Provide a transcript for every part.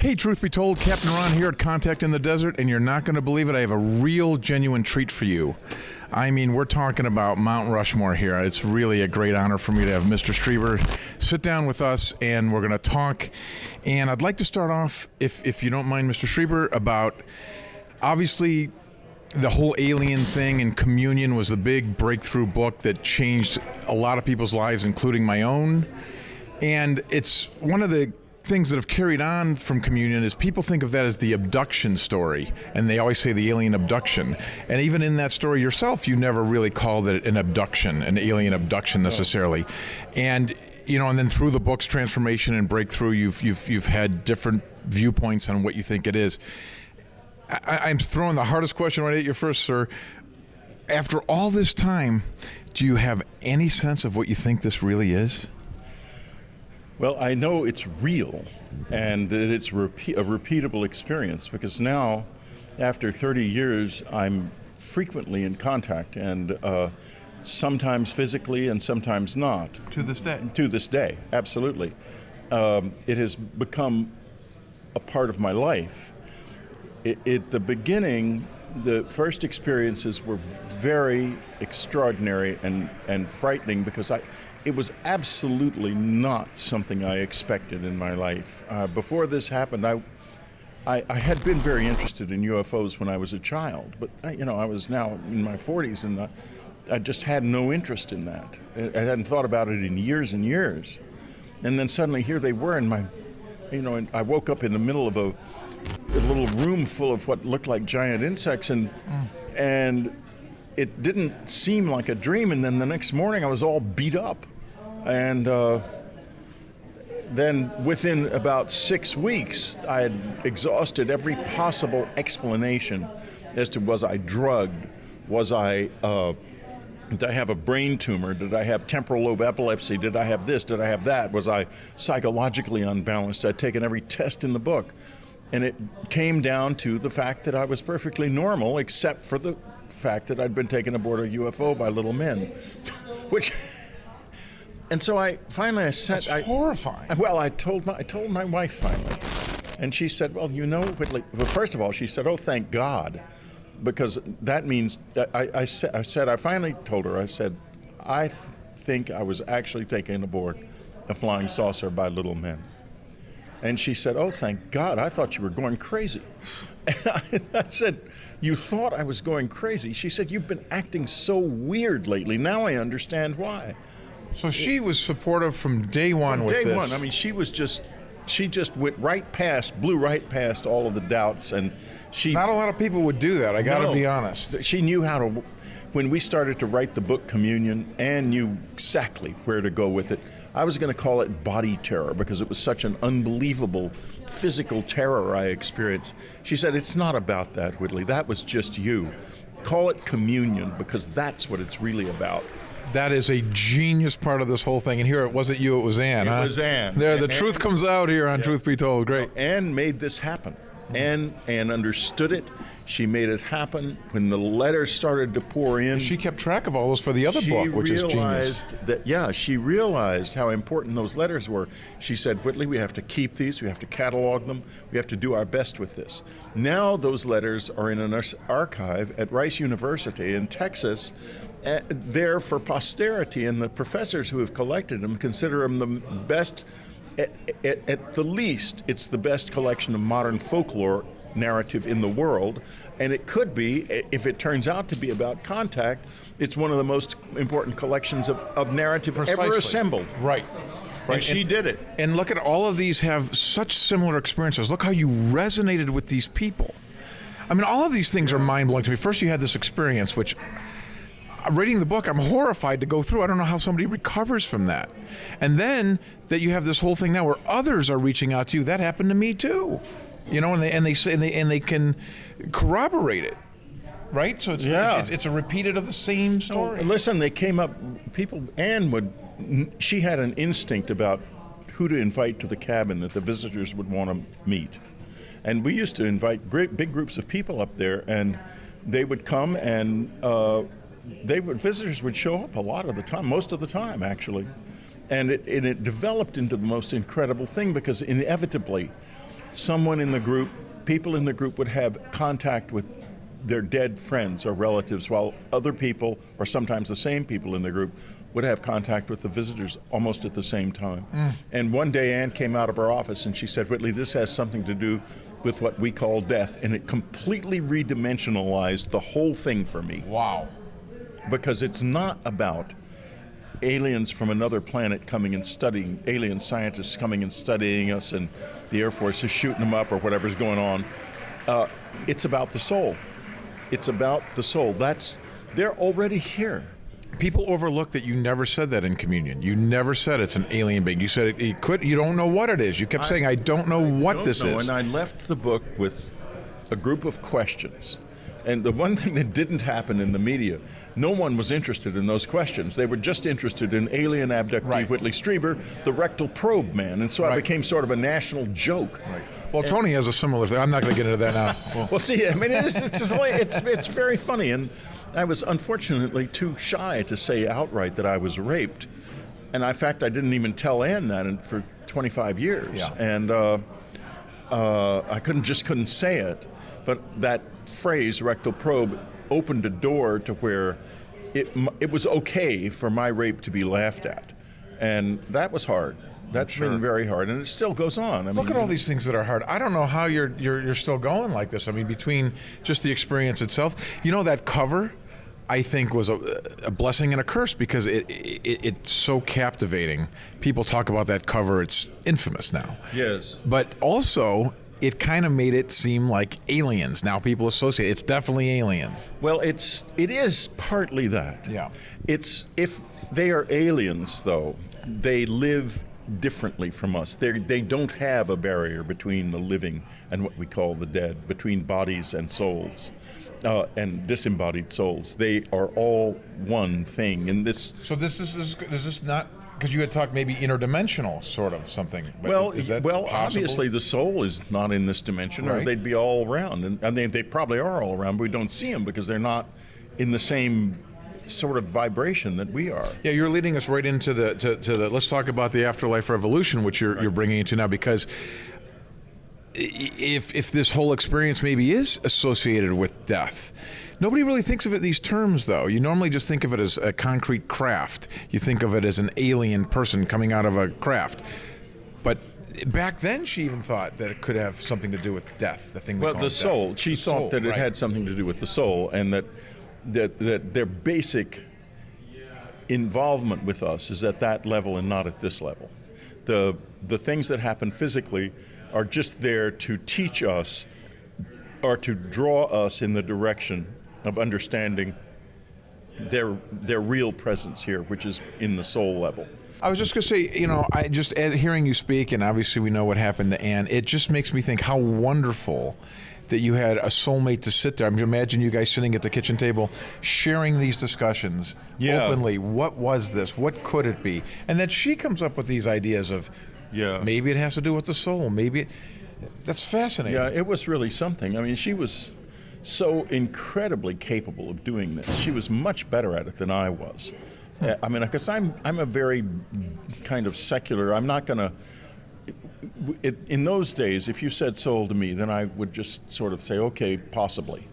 Hey, truth be told, Captain Ron here at Contact in the Desert, and you're not going to believe it. I have a real, genuine treat for you. I mean, we're talking about Mount Rushmore here. It's really a great honor for me to have Mr. Strieber sit down with us, and we're going to talk. And I'd like to start off, if you don't mind, Mr. Strieber, about obviously the whole alien thing, and Communion was the big breakthrough book that changed a lot of people's lives, including my own. And it's one of the things that have carried on from Communion is people think of that as the abduction story, and they always say the alien abduction. And even in that story yourself, you never really called it an abduction, an alien abduction necessarily. And you know, and then through the book's transformation and breakthrough, you've had different viewpoints on what you think it is. I'm throwing the hardest question right at you first, sir. After all this time, do you have any sense of what you think this really is? Well, I know it's real and that it's a repeatable experience, because now, after 30 years, I'm frequently in contact, and sometimes physically and sometimes not. To this day? To this day, absolutely. It has become a part of my life. At the beginning, the first experiences were very extraordinary and frightening, because it was absolutely not something I expected in my life. Before this happened, I had been very interested in UFOs when I was a child, but I was now in my 40s, and I just had no interest in that. I hadn't thought about it in years and years. And then suddenly here they were in my, and I woke up in the middle of a little room full of what looked like giant insects, and it didn't seem like a dream. And then the next morning I was all beat up. And then within about 6 weeks, I had exhausted every possible explanation as to, was I drugged? Did I have a brain tumor? Did I have temporal lobe epilepsy? Did I have this? Did I have that? Was I psychologically unbalanced? I'd taken every test in the book. And it came down to the fact that I was perfectly normal, except for the fact that I'd been taken aboard a UFO by little men, which... And so I said, that's horrifying. Well, I told my wife finally, and she said, "Well, Whitley." Well, first of all, she said, "Oh, thank God," because that means I finally told her. I said, "I think I was actually taken aboard a flying saucer by little men," and she said, "Oh, thank God! I thought you were going crazy." And I said, "You thought I was going crazy?" She said, "You've been acting so weird lately. Now I understand why." So she was supportive from day one with this. Day one. I mean, she just went blew right past all of the doubts, and she... Not a lot of people would do that, I gotta be honest. She knew how to... When we started to write the book Communion, Anne knew exactly where to go with it. I was going to call it body terror, because it was such an unbelievable physical terror I experienced. She said, "It's not about that, Whitley. That was just you. Call it Communion, because that's what it's really about." That is a genius part of this whole thing. And here, it wasn't you, it was Anne, It was Anne. There, the truth comes out here on Truth Be Told. Great. Anne made this happen. Anne understood it. She made it happen. When the letters started to pour in, she kept track of all those for the other book, which is genius. She realized how important those letters were. She said, "Whitley, we have to keep these. We have to catalog them. We have to do our best with this." Now those letters are in an archive at Rice University in Texas, there for posterity, and the professors who have collected them consider them the best. At the least, it's the best collection of modern folklore narrative in the world, and it could be, if it turns out to be about contact, it's one of the most important collections of narrative ever assembled. Right. And she did it. And look at all of these have such similar experiences. Look how you resonated with these people. I mean, all of these things are mind-blowing to me. First, you had this experience, which, reading the book, I'm horrified to go through. I don't know how somebody recovers from that. And then that you have this whole thing now where others are reaching out to you. That happened to me too. And they can corroborate it, right? So it's a repeated of the same story. No, listen, they came up. Anne she had an instinct about who to invite to the cabin that the visitors would want to meet, and we used to invite big groups of people up there, and they would come, and visitors would show up a lot of the time, most of the time actually, and it developed into the most incredible thing, because inevitably someone in the group, people in the group would have contact with their dead friends or relatives, while other people, or sometimes the same people in the group, would have contact with the visitors almost at the same time. And one day Ann came out of her office and she said, Whitley, this has something to do with what we call death. And it completely redimensionalized the whole thing for me. Wow. Because it's not about aliens from another planet coming and studying, alien scientists coming and studying us, and the Air Force is shooting them up or whatever's going on. It's about the soul. It's about the soul. They're already here. People overlook that you never said that in communion. You never said it's an alien being. You said it could. You don't know what it is. You kept saying, I don't know what this is. And I left the book with a group of questions. And the one thing that didn't happen in the media, no one was interested in those questions. They were just interested in alien abductee Whitley Strieber, the Rectal Probe man. And so I became sort of a national joke. Right. Well, Tony has a similar thing. I'm not going to get into that now. Well, see, I mean, it's very funny. And I was unfortunately too shy to say outright that I was raped. And in fact, I didn't even tell Ann that for 25 years. Yeah. And I couldn't say it. But that phrase, rectal probe, opened a door to where it was okay for my rape to be laughed at. And that was hard. That's been very hard, and it still goes on. Look at all these things that are hard. I don't know how you're still going like this. I mean, between just the experience itself, that cover, I think, was a blessing and a curse, because it's so captivating. People talk about that cover; it's infamous now. Yes, but also it kind of made it seem like aliens. Now people associate it's definitely aliens. Well, it is partly that. Yeah, it's if they are aliens, though, they live differently from us. They don't have a barrier between the living and what we call the dead, between bodies and souls, and disembodied souls. They are all one thing. And this. So is this not? Because you had talked maybe interdimensional sort of something. But well, is that obviously the soul is not in this dimension, or they'd be all around, and they probably are all around, but we don't see them because they're not in the same sort of vibration that we are. Yeah, you're leading us right into the let's talk about the Afterlife Revolution, which you're bringing into now, because if this whole experience maybe is associated with death, nobody really thinks of it in these terms, though. You normally just think of it as a concrete craft. You think of it as an alien person coming out of a craft. But back then, she even thought that it could have something to do with death, the thing we call the soul. Death. She thought that it had something to do with the soul, and that their basic involvement with us is at that level and not at this level. The things that happen physically are just there to teach us or to draw us in the direction of understanding their real presence here, which is in the soul level. I was just going to say, I just hearing you speak, and obviously we know what happened to Ann, it just makes me think how wonderful that you had a soulmate to sit there. I mean, imagine you guys sitting at the kitchen table, sharing these discussions openly. What was this? What could it be? And that she comes up with these ideas of, maybe it has to do with the soul. That's fascinating. Yeah, it was really something. I mean, she was so incredibly capable of doing this. She was much better at it than I was. I mean, because I'm a very kind of secular. I'm not going to. In those days, if you said soul to me, then I would just sort of say, okay, possibly.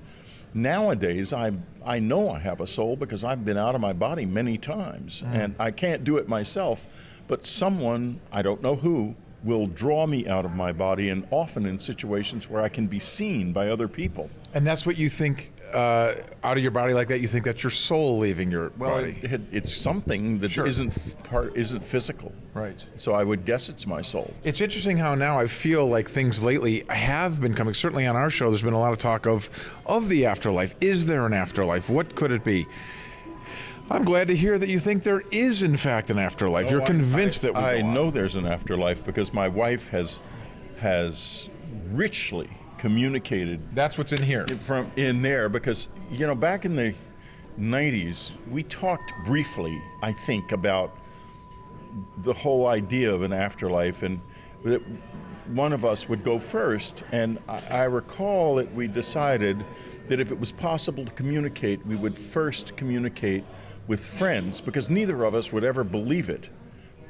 Nowadays, I know I have a soul because I've been out of my body many times, and I can't do it myself, but someone, I don't know who, will draw me out of my body, and often in situations where I can be seen by other people. And that's what you think, out of your body like that, you think that's your soul leaving your body? Well, it's something that isn't physical. Right. So I would guess it's my soul. It's interesting how now I feel like things lately have been coming, certainly on our show, there's been a lot of talk of the afterlife. Is there an afterlife? What could it be? I'm glad to hear that you think there is, in fact, an afterlife. You're convinced that we go on. I know there's an afterlife because my wife has richly communicated. That's what's in here. From in there, because back in the 90s, we talked briefly, I think, about the whole idea of an afterlife, and that one of us would go first. And I recall that we decided that if it was possible to communicate, we would first communicate with friends, because neither of us would ever believe it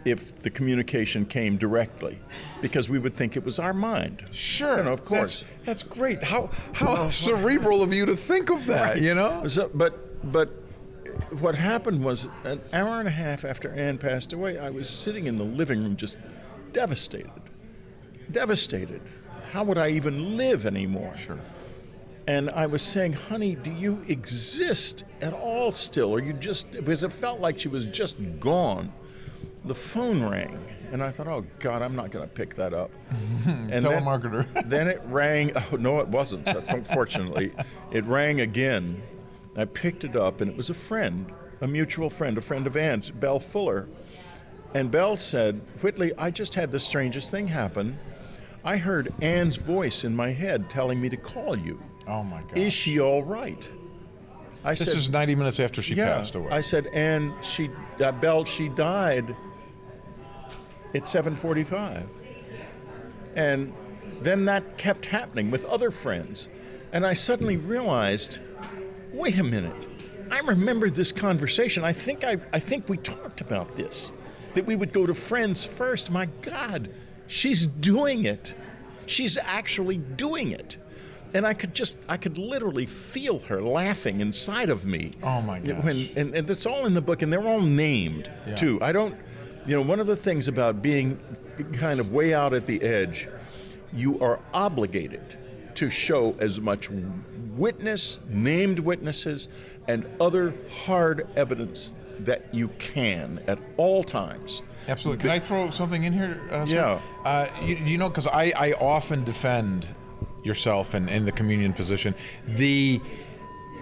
if the communication came directly, because we would think it was our mind. Sure. You know, of course. That's great. How cerebral of you to think of that, Right. you know? So, but what happened was an hour and a half after Anne passed away, I was sitting in the living room just devastated. How would I even live anymore? Sure. And I was saying, honey, do you exist at all still? Or you just, because it felt like she was just gone. The phone rang, and I thought, oh, God, I'm not going to pick that up. And Telemarketer. Then it rang. Oh, no, it wasn't, unfortunately. It rang again. I picked it up, and it was a friend, a mutual friend, a friend of Anne's, Belle Fuller. And Belle said, Whitley, I just had the strangest thing happen. I heard Anne's voice in my head telling me to call you. Oh, my God. Is she all right? I This said, is 90 minutes after she passed away. I said, Anne, Belle, she died at 7:45. And then that kept happening with other friends. And I suddenly realized, wait a minute, I remember this conversation. I think we talked about this, that we would go to friends first. My God, she's doing it. She's actually doing it. And I could literally feel her laughing inside of me. Oh my gosh. And it's all in the book, and they're all named too. One of the things about being kind of way out at the edge, you are obligated to show as much named witnesses, and other hard evidence that you can at all times. Absolutely. Can I throw something in here? Yeah. You know, because I often defend yourself and in the communion position. The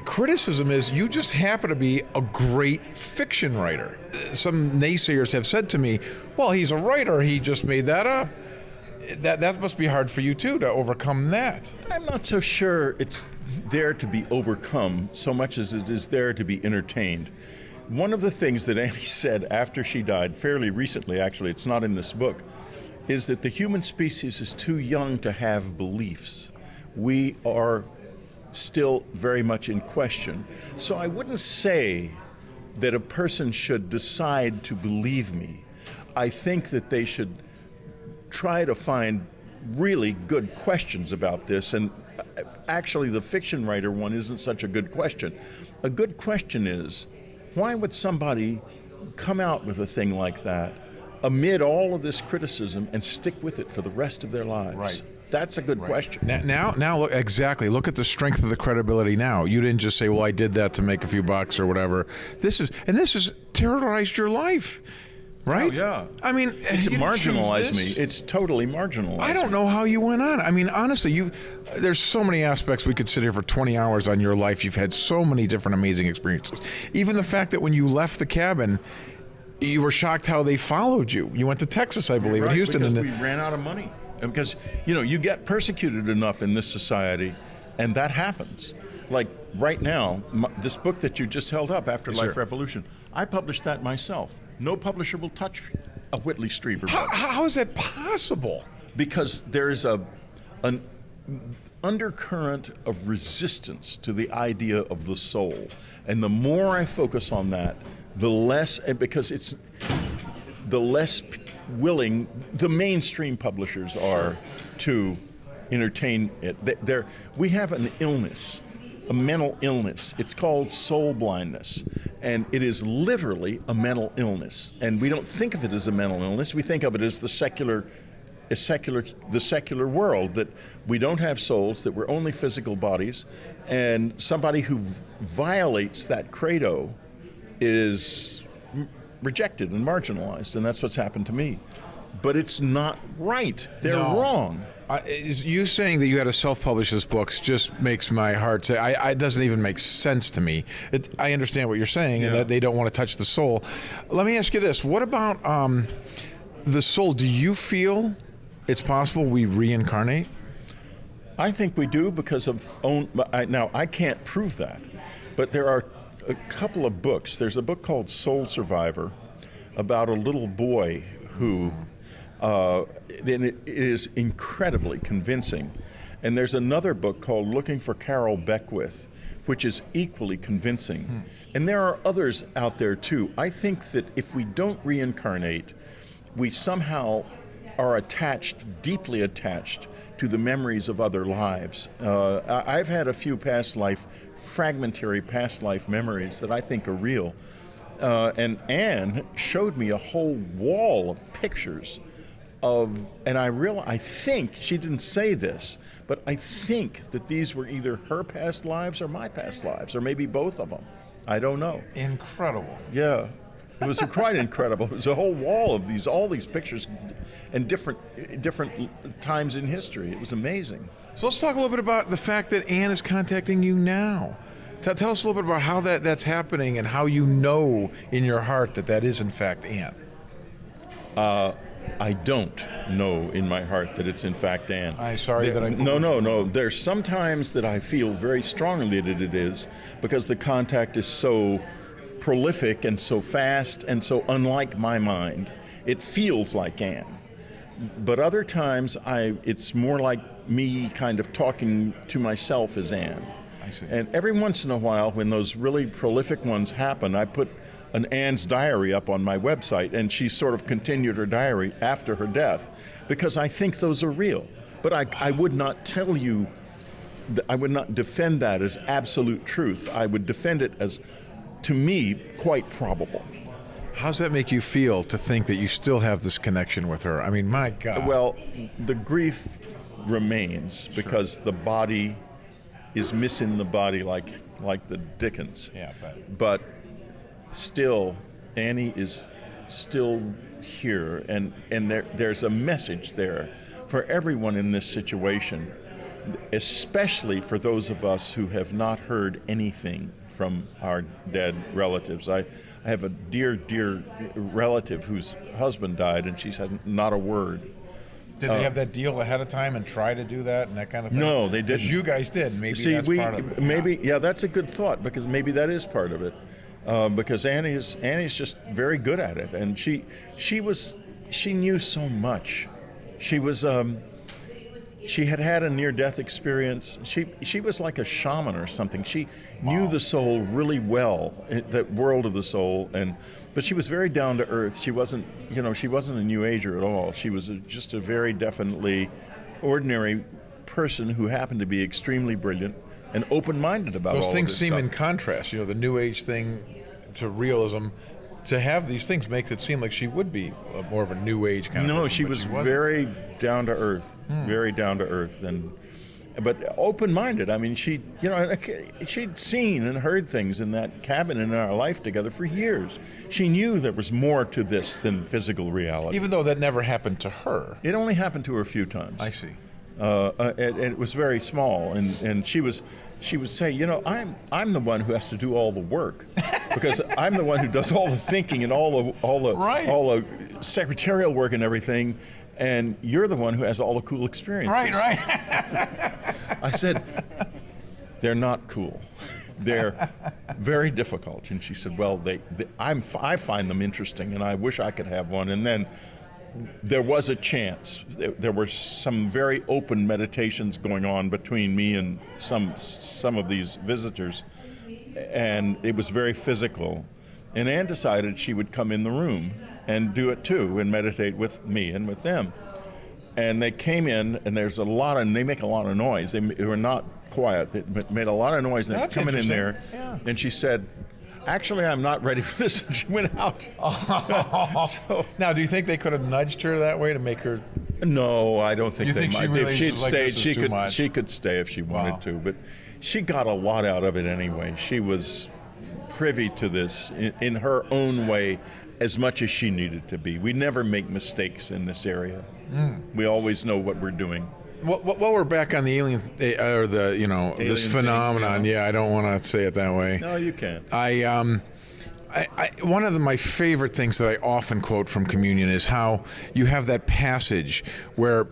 criticism is you just happen to be a great fiction writer. Some naysayers have said to me, well, he's a writer, he just made that up. That must be hard for you too, to overcome that. I'm not so sure it's there to be overcome so much as it is there to be entertained. One of the things that Annie said after she died, fairly recently actually, it's not in this book, is that the human species is too young to have beliefs. We are still very much in question. So I wouldn't say that a person should decide to believe me. I think that they should try to find really good questions about this, and actually the fiction writer one isn't such a good question. A good question is, why would somebody come out with a thing like that amid all of this criticism and stick with it for the rest of their lives? Right. That's a good question. Now look, exactly. Look at the strength of the credibility now. You didn't just say, well, I did that to make a few bucks or whatever. This has terrorized your life, right? Oh, yeah. I mean, It's you didn't marginalized choose me. this. It's totally marginalized I don't know how you went on. I mean, honestly, there's so many aspects. We could sit here for 20 hours on your life. You've had so many different amazing experiences. Even the fact that when you left the cabin, you were shocked how they followed you. You went to Texas, I believe, in Houston. Because we ran out of money. And because, you get persecuted enough in this society, and that happens. Like right now, this book that you just held up, Afterlife Revolution, I published that myself. No publisher will touch a Whitley Strieber book. How is that possible? Because there is an undercurrent of resistance to the idea of the soul. And the more I focus on that, the less, because it's the less willing the mainstream publishers are to entertain it. We have an illness, a mental illness. It's called soul blindness, and it is literally a mental illness. And we don't think of it as a mental illness. We think of it as the secular world, that we don't have souls, that we're only physical bodies, and somebody who violates that credo is rejected and marginalized, and that's what's happened to me. But it's not right. They're wrong. Is you saying that you had to self-publish this book just makes my heart say, it doesn't even make sense to me. I understand what you're saying, and that they don't want to touch the soul. Let me ask you this. What about the soul? Do you feel it's possible we reincarnate? I think we do because of now, I can't prove that, but there are a couple of books. There's a book called Soul Survivor about a little boy who, and it is incredibly convincing. And there's another book called Looking for Carol Beckwith, which is equally convincing. And there are others out there too. I think that if we don't reincarnate, we somehow are attached, deeply attached to the memories of other lives. I've had a few fragmentary past life memories that I think are real. And Anne showed me a whole wall of pictures and I think, she didn't say this, but I think that these were either her past lives or my past lives, or maybe both of them. I don't know. Incredible. Yeah. It was quite incredible. It was a whole wall of all these pictures and different times in history. It was amazing. So let's talk a little bit about the fact that Anne is contacting you now. Tell us a little bit about how that's happening and how you know in your heart that is in fact Anne. I don't know in my heart that it's in fact Anne. I'm sorry that I... No. There's sometimes that I feel very strongly that it is, because the contact is so prolific and so fast and so unlike my mind. It feels like Anne. But other times it's more like me kind of talking to myself as Anne. I see. And every once in a while, when those really prolific ones happen, I put an Anne's diary up on my website, and she sort of continued her diary after her death, because I think those are real. But I would not tell you, I would not defend that as absolute truth. I would defend it as, to me, quite probable. How does that make you feel to think that you still have this connection with her? I mean, my God. Well, the grief remains because the body is missing the body like the Dickens. Yeah, but still, Annie is still here, and there's a message there for everyone in this situation, especially for those of us who have not heard anything from our dead relatives. I have a dear relative whose husband died, and she said not a word. Did they have that deal ahead of time and try to do that and that kind of thing? No, they didn't. 'Cause you guys did. Maybe that's part of it. Maybe, yeah, that's a good thought, because maybe that is part of it. Because Annie's just very good at it, and she knew so much. She had a near-death experience. She was like a shaman or something. She knew the soul really well, the world of the soul, but she was very down to earth. She wasn't a New Ager at all. She was just a very definitely ordinary person who happened to be extremely brilliant and open-minded about all of this Those things seem stuff. in contrast. The New Age thing to realism. To have these things makes it seem like she would be more of a New Age kind of person. No, she was very down to earth, very down to earth, but open-minded. I mean, she'd seen and heard things in that cabin in our life together for years. She knew there was more to this than physical reality. Even though that never happened to her. It only happened to her a few times. I see. And it was very small, and she would say, I'm the one who has to do all the work, because I'm the one who does all the thinking and all the secretarial work and everything, and you're the one who has all the cool experiences. Right. I said, they're not cool. They're very difficult. And she said, well, I find them interesting, and I wish I could have one. And then there was a chance. There were some very open meditations going on between me and some of these visitors, and it was very physical. And Anne decided she would come in the room and do it too, and meditate with me and with them. And they came in, and they make a lot of noise. They were not quiet. They made a lot of noise. And That's coming in interesting. there, Yeah. and she said, actually, I'm not ready for this. And she went out. Now, do you think they could have nudged her that way to make her? No, I don't think You they think might. she really If she'd was like, stayed, "This is too much"? she could stay if she wanted to. But she got a lot out of it anyway. She was privy to this in her own way as much as she needed to be. We never make mistakes in this area. We always know what we're doing. While we're back on the alien, or the Alien this thing, phenomenon, yeah. I don't want to say it that way. No, you can't. One of my favorite things that I often quote from communion is how you have that passage where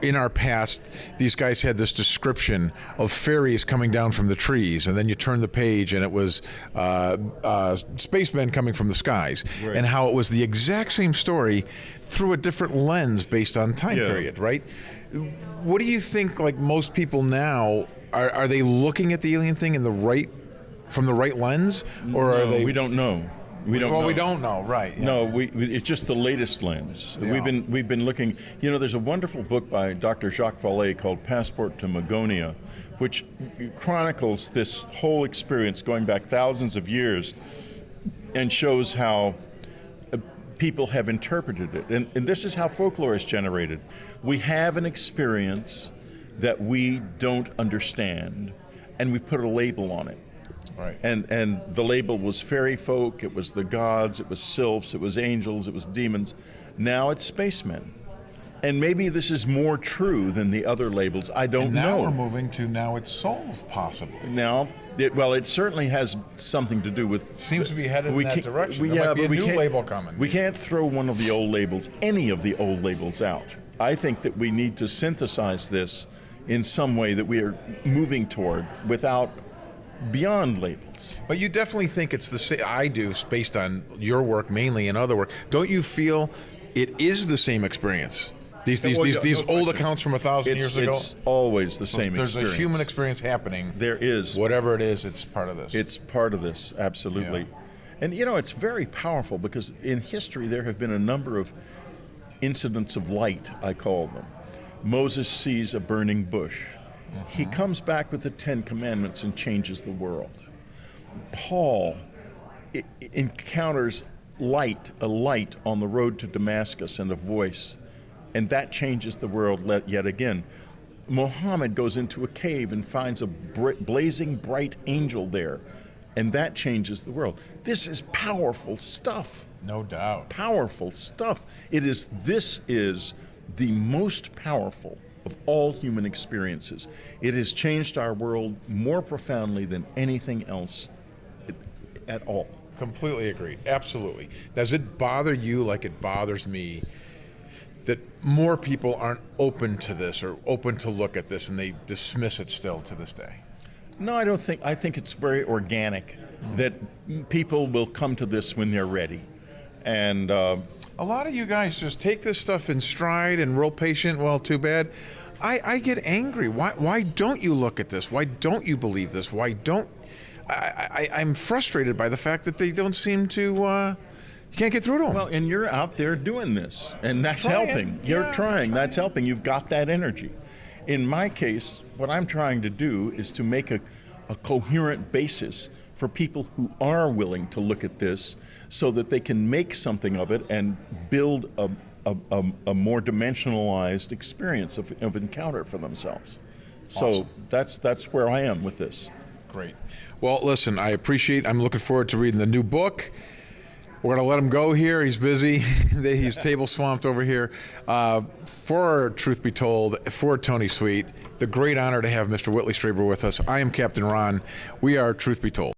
in our past these guys had this description of fairies coming down from the trees, and then you turn the page and it was spacemen coming from the skies, Right. and how it was the exact same story through a different lens based on time period, right? What do you think? Like most people now, are they looking at the alien thing from the right lens, or are they? We don't know. We don't know. We don't know, right? Yeah. No, it's just the latest lens. Yeah. We've been looking. You know, there's a wonderful book by Dr. Jacques Vallée called Passport to Magonia, which chronicles this whole experience going back thousands of years and shows how people have interpreted it. And this is how folklore is generated. We have an experience that we don't understand, and we put a label on it. Right. And the label was fairy folk, it was the gods, it was sylphs, it was angels, it was demons. Now it's spacemen. And maybe this is more true than the other labels. I don't now know. We're moving to now it's souls, possibly. Now, it certainly has something to do with... Seems to be headed in that direction. There Yeah, might be but a new label coming. We can't throw one of the old labels, any of the old labels out. I think that we need to synthesize this in some way that we are moving toward without... beyond labels. But you definitely think it's the same. I do, based on your work mainly and other work. Don't you feel it is the same experience? These old accounts from 1,000 years ago? It's always the same experience. There's a human experience happening. There is. Whatever it is, it's part of this. It's part of this, absolutely. Yeah. And you know, it's very powerful because in history there have been a number of incidents of light, I call them. Moses sees a burning bush. He comes back with the 10 Commandments and changes the world. Paul encounters a light on the road to Damascus and a voice, and that changes the world yet again. Muhammad goes into a cave and finds a blazing bright angel there, and that changes the world. This is powerful stuff. No doubt. Powerful stuff. This is the most powerful of all human experiences. It has changed our world more profoundly than anything else at all. Completely agree. Absolutely. Does it bother you like it bothers me that more people aren't open to this or open to look at this and they dismiss it still to this day? No, I don't think. I think it's very organic that people will come to this when they're ready. And a lot of you guys just take this stuff in stride and real patient. Well, too bad. I get angry. Why don't you look at this? Why don't you believe this? Why don't... I'm frustrated by the fact that they don't seem to... you can't get through to them. Well, and you're out there doing this, and that's helping. You're trying. That's helping. You've got that energy. In my case, what I'm trying to do is to make a coherent basis for people who are willing to look at this so that they can make something of it and build a more dimensionalized experience of encounter for themselves. So Awesome. that's where I am with this. Great. Well, listen, I'm looking forward to reading the new book. We're going to let him go here. He's busy. He's table swamped over here. For Truth Be Told, for Tony Sweet, the great honor to have Mr. Whitley Strieber with us. I am Captain Ron. We are Truth Be Told.